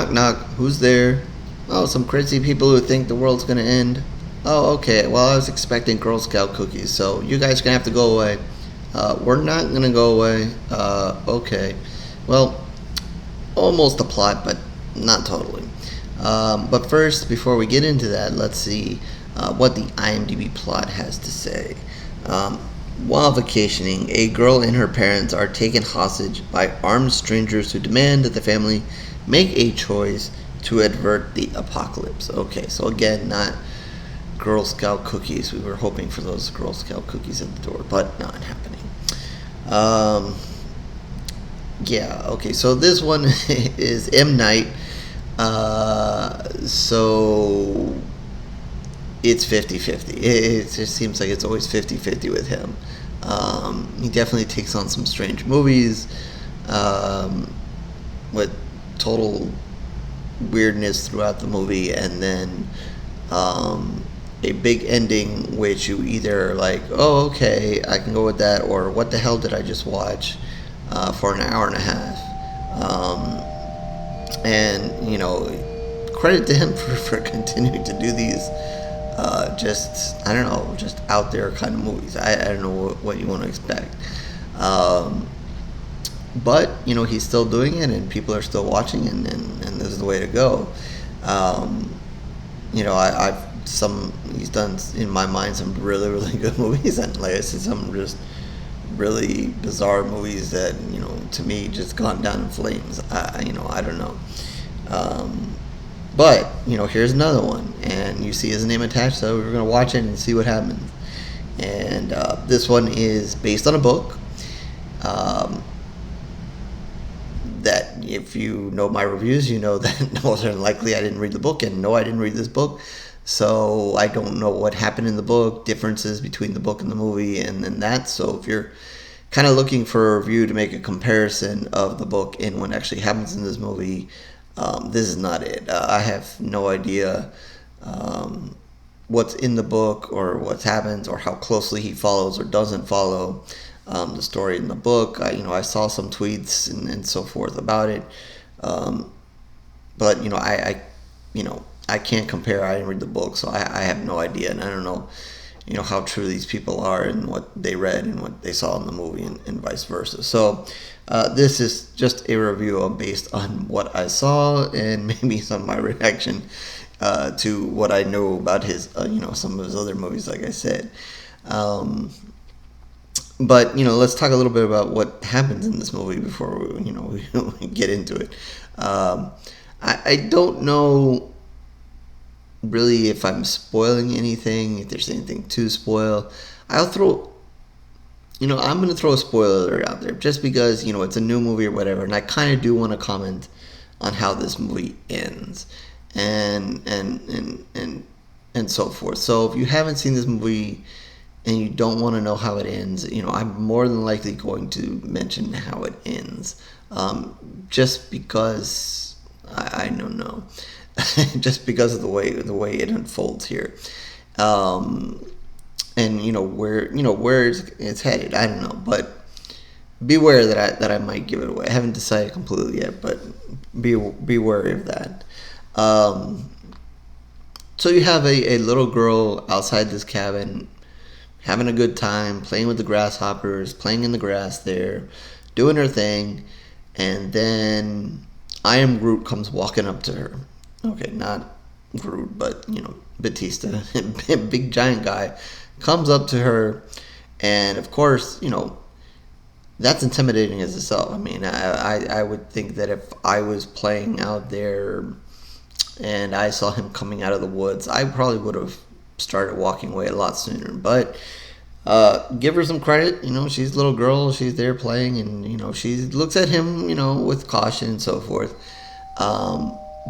Knock, knock. Who's there? Oh, some crazy people who think the world's gonna end. Oh, okay. Well, I was expecting Girl Scout cookies, so you guys are gonna have to go away. We're not gonna go away. Okay. Well, almost a plot, but not totally. But first, before we get into that, let's see what the IMDb plot has to say. Um, while vacationing, a girl and her parents are taken hostage by armed strangers who demand that the family make a choice to avert the apocalypse. Okay, so again, not Girl Scout cookies. We were hoping for those Girl Scout cookies at the door, but not happening. Um, yeah, okay, so this one is M. Night. So it's 50-50. It just seems like it's always 50-50 with him. He definitely takes on some strange movies with total weirdness throughout the movie, and then a big ending which you either like, oh, okay, I can go with that, or what the hell did I just watch for an hour and a half. And, credit to him for continuing to do these I don't know, just out there kind of movies. I don't know what you want to expect. But, he's still doing it, and people are still watching, and this is the way to go. He's done, in my mind, some really, really good movies, and like I said, some just really bizarre movies that, to me, just gone down in flames. I don't know. But, here's another one, and you see his name attached, so we're going to watch it and see what happens. And this one is based on a book that, if you know my reviews, you know that more than likely I didn't read the book, and no, I didn't read this book, so I don't know what happened in the book, differences between the book and the movie, and then that. So if you're kind of looking for a review to make a comparison of the book and what actually happens in this movie, this is not it. I have no idea what's in the book, or what happens, or how closely he follows or doesn't follow the story in the book. I saw some tweets and so forth about it, but I can't compare. I didn't read the book, so I have no idea, and I don't know how true these people are and what they read and what they saw in the movie, and vice versa. So this is just a review based on what I saw, and maybe some of my reaction to what I know about his, some of his other movies, like I said. But, let's talk a little bit about what happens in this movie before we get into it. I don't know really if I'm spoiling anything, if there's anything to spoil. I'm going to throw a spoiler out there just because, it's a new movie or whatever, and I kind of do want to comment on how this movie ends and so forth. So if you haven't seen this movie and you don't want to know how it ends, I'm more than likely going to mention how it ends, just because I don't know. Just because of the way it unfolds here, and where it's headed. I don't know, but beware that I might give it away. I haven't decided completely yet, but be wary of that. So you have a little girl outside this cabin, having a good time, playing with the grasshoppers, playing in the grass there, doing her thing, and then I Am Groot comes walking up to her. Okay, not Groot, but, Bautista, big giant guy, comes up to her, and of course, that's intimidating as itself. I mean, I would think that if I was playing out there and I saw him coming out of the woods, I probably would have started walking away a lot sooner. But give her some credit. She's a little girl. She's there playing, and, she looks at him, with caution and so forth.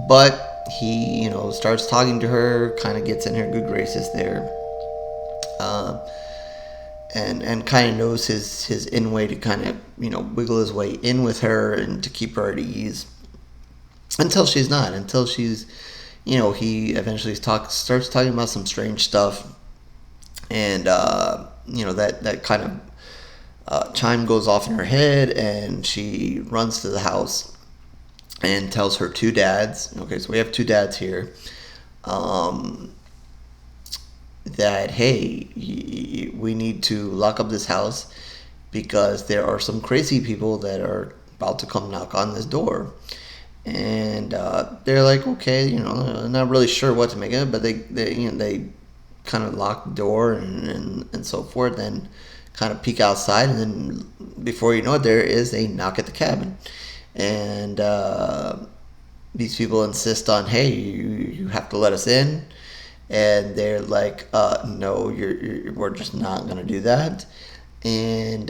But he, starts talking to her, kind of gets in her good graces there, and kind of knows his in way to kind of, wiggle his way in with her and to keep her at ease, until she's not, until she's, he eventually starts talking about some strange stuff, and, that kind of chime goes off in her head, and she runs to the house. and tells her two dads. Okay, so we have two dads here. Um, that hey, we need to lock up this house because there are some crazy people that are about to come knock on this door. And they're like, okay, they're not really sure what to make of it, but they kind of lock the door and so forth, and kind of peek outside, and then before you know it, there is a knock at the cabin, and these people insist on, hey, you have to let us in, and they're like, no, we're just not gonna do that, and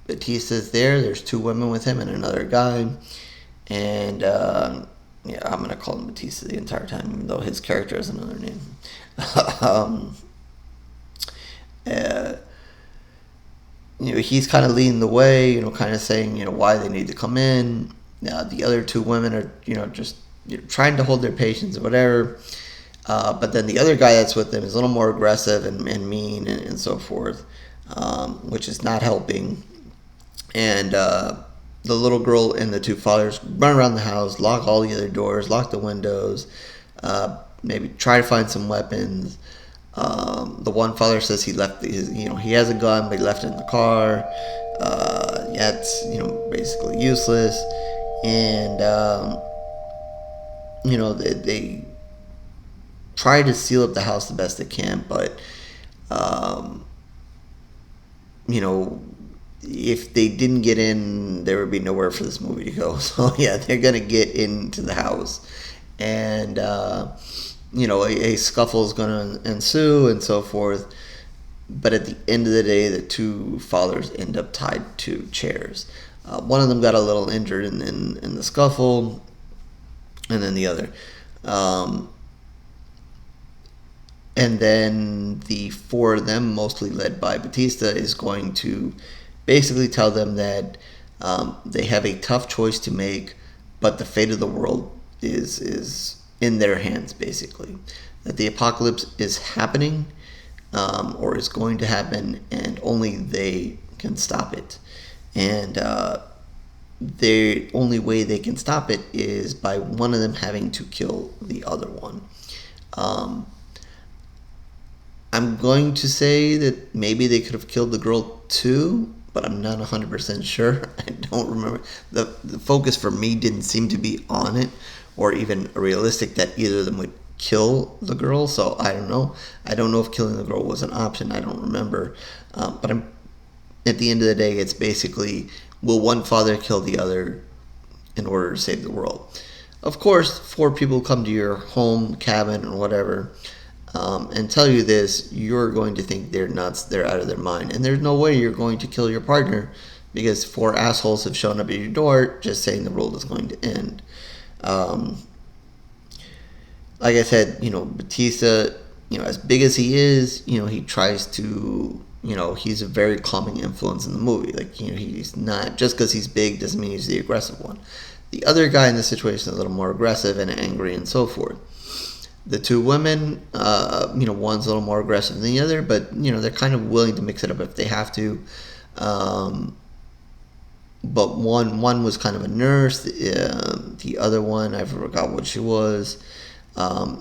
Bautista's there. There's two women with him and another guy, and yeah, I'm gonna call him Bautista the entire time, even though his character has another name. um, uh, he's kind of leading the way, kind of saying, why they need to come in. The other two women are, just trying to hold their patience or whatever. But then the other guy that's with them is a little more aggressive and mean and so forth, which is not helping. And the little girl and the two fathers run around the house, lock all the other doors, lock the windows, maybe try to find some weapons. The one father says he left he has a gun, but he left it in the car. Yeah, it's basically useless, and they try to seal up the house the best they can, but um, if they didn't get in, there would be nowhere for this movie to go. So yeah, they're gonna get into the house, and a scuffle is gonna ensue and so forth. But at the end of the day, the two fathers end up tied to chairs. One of them got a little injured in the scuffle, and then the other. And then the four of them, mostly led by Bautista, is going to basically tell them that they have a tough choice to make, but the fate of the world is in their hands, basically. That the apocalypse is happening, or is going to happen, and only they can stop it. And the only way they can stop it is by one of them having to kill the other one. I'm going to say that maybe they could have killed the girl too, but I'm not 100% sure. I don't remember. The focus for me didn't seem to be on it, or even realistic that either of them would kill the girl, so I don't know. I don't know if killing the girl was an option. I don't remember. But at the end of the day, it's basically, will one father kill the other in order to save the world? Of course, four people come to your home, cabin, or whatever, and tell you this, you're going to think they're nuts, they're out of their mind. And there's no way you're going to kill your partner because four assholes have shown up at your door just saying the world is going to end. Like I said, Bautista, as big as he is, he tries to, he's a very calming influence in the movie. Like, he's not, just because he's big doesn't mean he's the aggressive one. The other guy in this situation is a little more aggressive and angry and so forth. The two women, one's a little more aggressive than the other, but, they're kind of willing to mix it up if they have to. But one was kind of a nurse. The other one, I forgot what she was.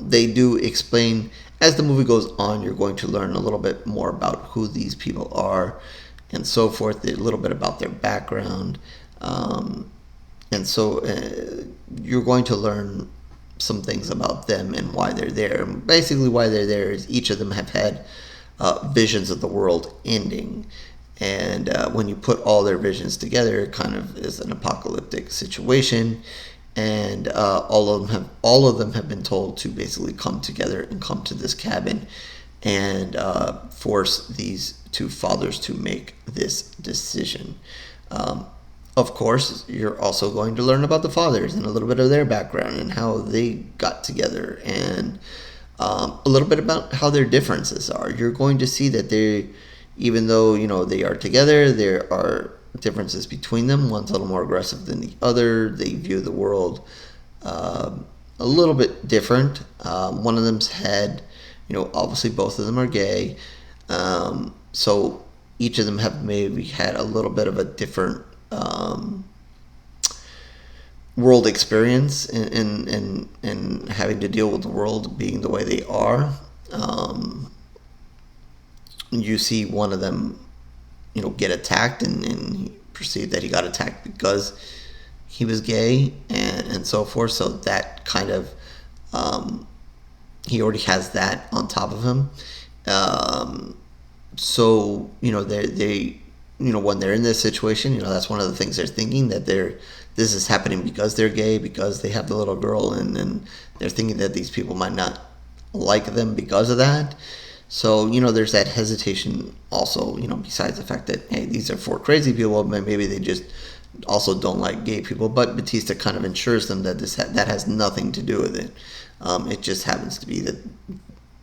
They do explain, as the movie goes on, you're going to learn a little bit more about who these people are and so forth, a little bit about their background. And so you're going to learn some things about them and why they're there. Basically, why they're there is each of them have had visions of the world ending. And when you put all their visions together, it kind of is an apocalyptic situation. And all of them have been told to basically come together and come to this cabin and force these two fathers to make this decision. Of course, you're also going to learn about the fathers and a little bit of their background and how they got together, and a little bit about how their differences are. You're going to see that even though they are together, there are differences between them. One's a little more aggressive than the other. They view the world a little bit different. One of them's had, obviously both of them are gay, so each of them have maybe had a little bit of a different world experience and having to deal with the world being the way they are. You see one of them, get attacked, and he perceived that he got attacked because he was gay and so forth. So that kind of, he already has that on top of him. So they when they're in this situation, that's one of the things they're thinking, that this is happening because they're gay, because they have the little girl, and they're thinking that these people might not like them because of that. So there's that hesitation also, besides the fact that, hey, these are four crazy people, but maybe they just also don't like gay people. But Bautista kind of ensures them that that has nothing to do with it. It just happens to be that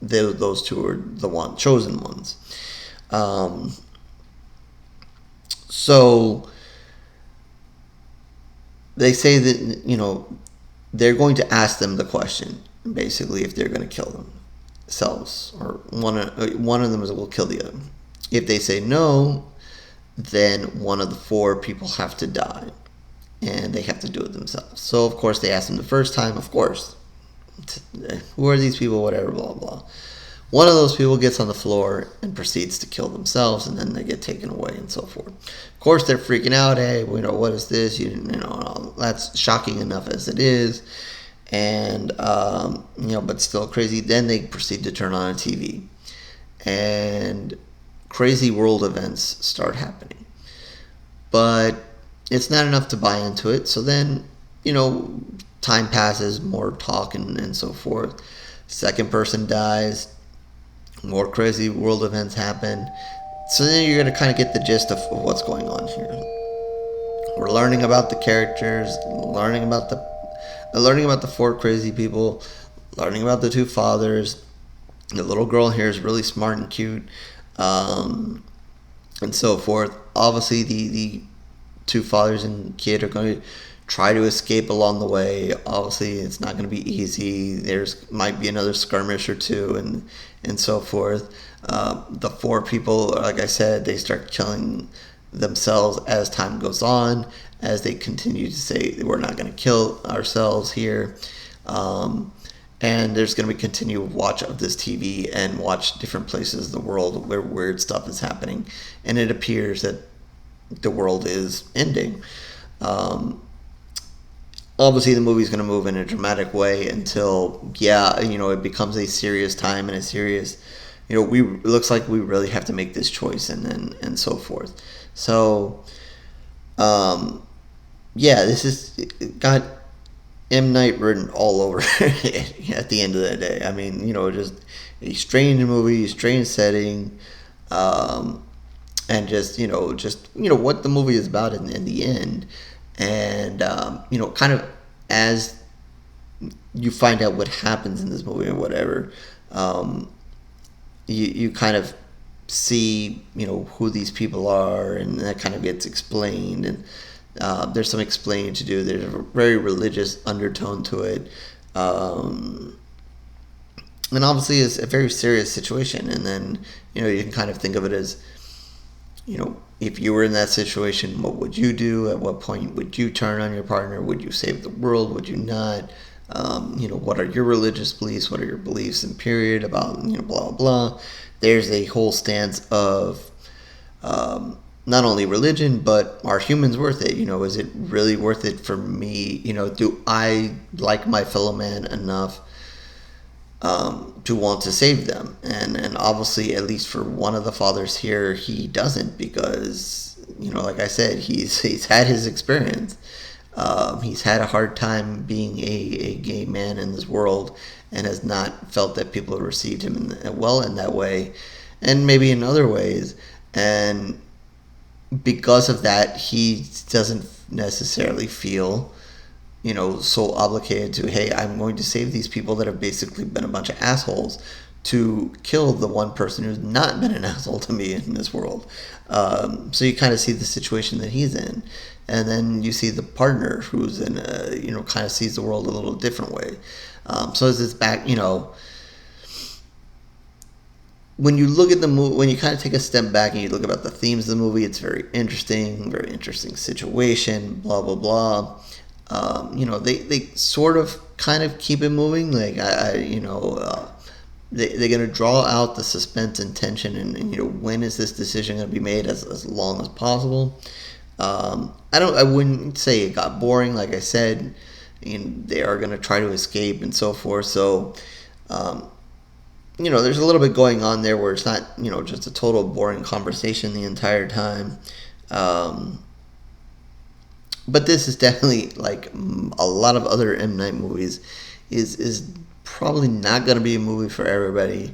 those two are the chosen ones. So they say that they're going to ask them the question, basically, if they're going to kill themselves, or one of them will kill the other. If they say no, then one of the four people have to die, and they have to do it themselves. So of course they ask them the first time, of course, who are these people, whatever, blah blah. One of those people gets on the floor and proceeds to kill themselves, and then they get taken away and so forth. Of course, they're freaking out. Hey, what is this? That's shocking enough as it is, and but still crazy. Then they proceed to turn on a TV, and crazy world events start happening. But it's not enough to buy into it. So then, time passes, more talk and so forth. Second person dies. More crazy world events happen. So then you're going to kind of get the gist of what's going on here. We're learning about the characters, learning about the four crazy people, learning about the two fathers. The little girl here is really smart and cute, and so forth. Obviously, the two fathers and kid are going to try to escape along the way. Obviously, it's not going to be easy. There's might be another skirmish or two, and so forth. The four people, like I said, they start killing themselves as time goes on, as they continue to say, we're not going to kill ourselves here. And there's going to be continued watch of this TV and watch different places of the world where weird stuff is happening. And it appears that the world is ending. Obviously, the movie's going to move in a dramatic way until, it becomes a serious time and a serious, it looks like we really have to make this choice and so forth. So, this is got M. Night written all over it at the end of the day. I mean, just a strange movie, strange setting, and just what the movie is about in the end. And, kind of as you find out what happens in this movie or whatever, you kind of see, who these people are, and that kind of gets explained. And there's some explaining to do. There's a very religious undertone to it. And obviously it's a very serious situation. And then, you can kind of think of it as, if you were in that situation, what would you do? At what point would you turn on your partner? Would you save the world? Would you not? What are your religious beliefs? What are your beliefs in period about, blah, blah. There's a whole stance of not only religion, but are humans worth it? Is it really worth it for me? Do I like my fellow man enough to want to save them? And obviously, at least for one of the fathers here, he doesn't, because like I said, he's had his experience. He's had a hard time being a gay man in this world, and has not felt that people have received him in that way, and maybe in other ways. And because of that, he doesn't necessarily feel so obligated to, hey, I'm going to save these people that have basically been a bunch of assholes, to kill the one person who's not been an asshole to me in this world. So you kind of see the situation that he's in. And then you see the partner who's in kind of sees the world a little different way. So as it's back, when you look at the movie, when you kind of take a step back and you look about the themes of the movie, it's very interesting situation, blah, blah, blah. They sort of kind of keep it moving. Like they're gonna draw out the suspense and tension, and when is this decision gonna be made as long as possible. I wouldn't say it got boring. Like I said, they are gonna try to escape and so forth. So, there's a little bit going on there where it's not just a total boring conversation the entire time. But this is definitely, like a lot of other M. Night movies, is probably not going to be a movie for everybody.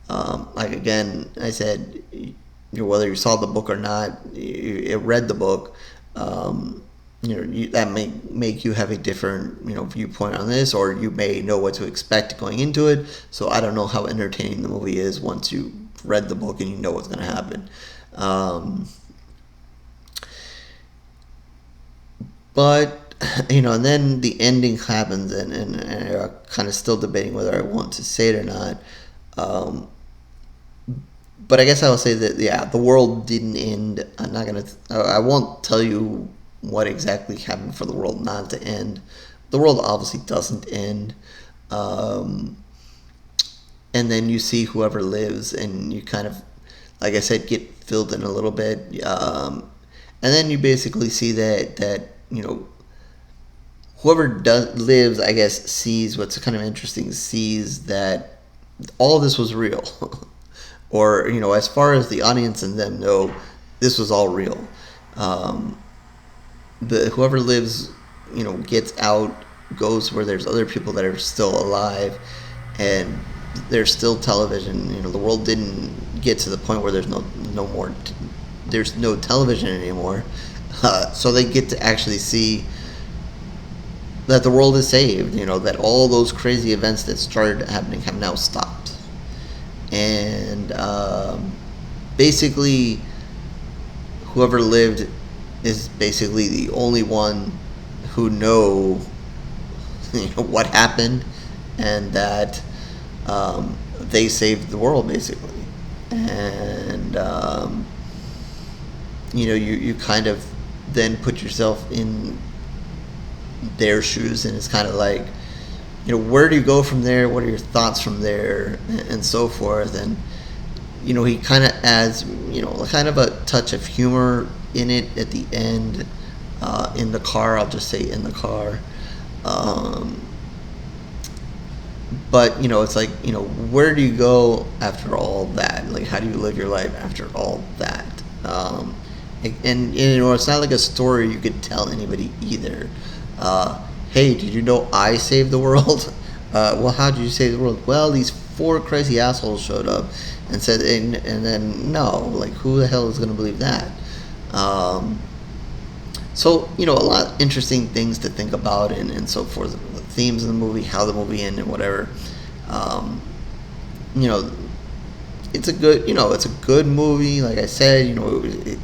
Like again, I said, whether you saw the book or not, you read the book, that may make you have a different viewpoint on this, or you may know what to expect going into it. So I don't know how entertaining the movie is once you read the book and you know what's going to happen. But and then the ending happens, and I'm kind of still debating whether I want to say it or not. But I guess I will say that the world didn't end. I won't tell you what exactly happened for the world not to end. The world obviously doesn't end. And then you see whoever lives, and you kind of, like I said, get filled in a little bit. And then you basically see that whoever lives, I guess, sees what's kind of interesting, sees that all this was real. Or, as far as the audience and them know, this was all real. Whoever lives, gets out, goes where there's other people that are still alive, and there's still television. The world didn't get to the point where there's no more, there's no television anymore. So they get to actually see that the world is saved, that all those crazy events that started happening have now stopped. And basically, whoever lived is basically the only one who know what happened, and that they saved the world, basically. And you kind of then put yourself in their shoes, and it's kind of like, where do you go from there? What are your thoughts from there, and so forth. And he kind of adds kind of a touch of humor in it at the end, in the car. I'll just say in the car. But it's like, where do you go after all that? Like, how do you live your life after all that? And it's not like a story you could tell anybody either. Hey, did you know I saved the world? Well, how did you save the world? Well, these 4 crazy assholes showed up and said, and then no, like, who the hell is going to believe that? So, a lot of interesting things to think about, and so forth. The themes of the movie, how the movie ended, and whatever. It's a good movie. Like I said, it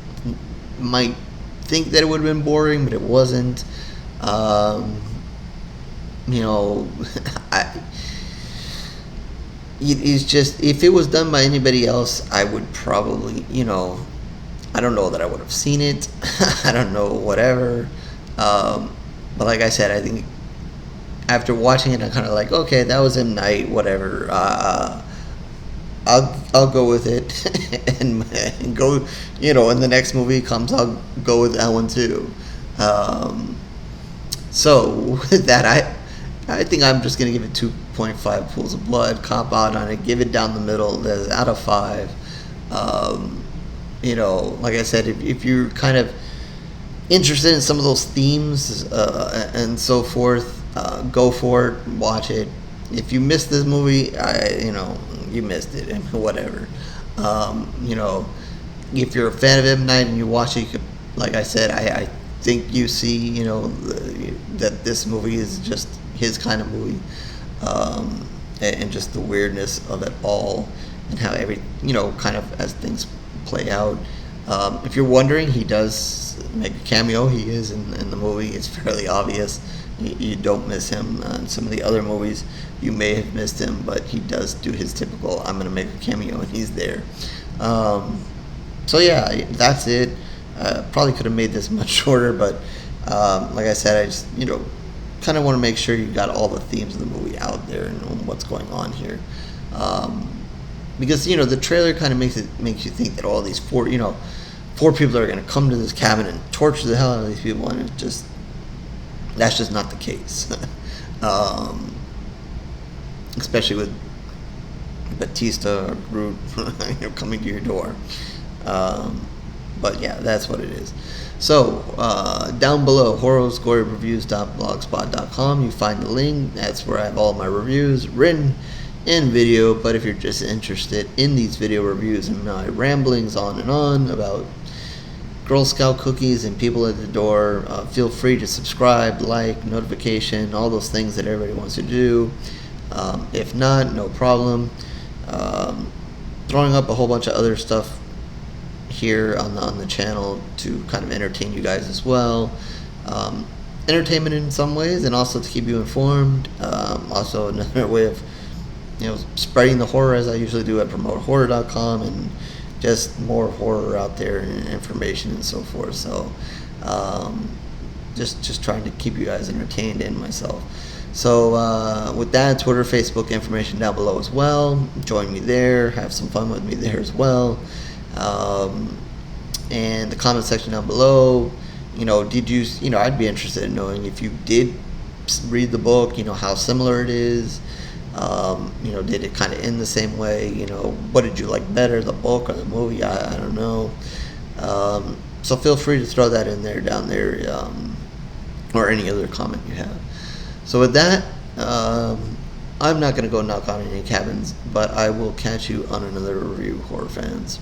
might think that it would have been boring, but it wasn't. It's just, if it was done by anybody else, I would probably, I don't know that I would have seen it. I don't know, whatever. But like I said, I think after watching it, I'm kind of like, okay, that was M. Night, whatever. I'll go with it, and go, when the next movie comes, I'll go with that one too. So with that, I think I'm just gonna give it 2.5 pools of blood, cop out on it, give it down the middle, out of 5. Like I said, if you're kind of interested in some of those themes, and so forth, go for it, watch it. If you missed this movie, you missed it, whatever. If you're a fan of M. Night and you watch it, you could, like I said, I think you see, that this movie is just his kind of movie, and just the weirdness of it all, and how kind of as things play out. If you're wondering, he does make a cameo. He is in the movie. It's fairly obvious. You don't miss him. In some of the other movies, you may have missed him, but he does do his typical, I'm going to make a cameo, and he's there. So yeah, that's it. Probably could have made this much shorter, but Like I said, I just, kind of want to make sure you got all the themes of the movie out there and what's going on here. Because, the trailer kind of makes you think that all these four people are going to come to this cabin and torture the hell out of these people, and that's just not the case. Especially with Bautista or Groot coming to your door. But yeah, that's what it is. So, down below, horrorscoryreviews.blogspot.com, you find the link. That's where I have all my reviews written in video. But if you're just interested in these video reviews and my ramblings on and on about Girl Scout cookies and people at the door, feel free to subscribe, like, notification, all those things that everybody wants to do. If not, no problem. Throwing up a whole bunch of other stuff here on the channel to kind of entertain you guys as well. Entertainment in some ways, and also to keep you informed. Also another way of spreading the horror, as I usually do at promotehorror.com, and just more horror out there and information and so forth. So just trying to keep you guys entertained and myself. So with that, Twitter, Facebook information down below as well. Join me there, have some fun with me there as well. And the comment section down below, did you, I'd be interested in knowing if you did read the book, how similar it is. Did it kind of end the same way? What did you like better, the book or the movie? I don't know. So feel free to throw that in there, down there, or any other comment you have. So with that, I'm not going to go knock on any cabins, but I will catch you on another review, horror fans.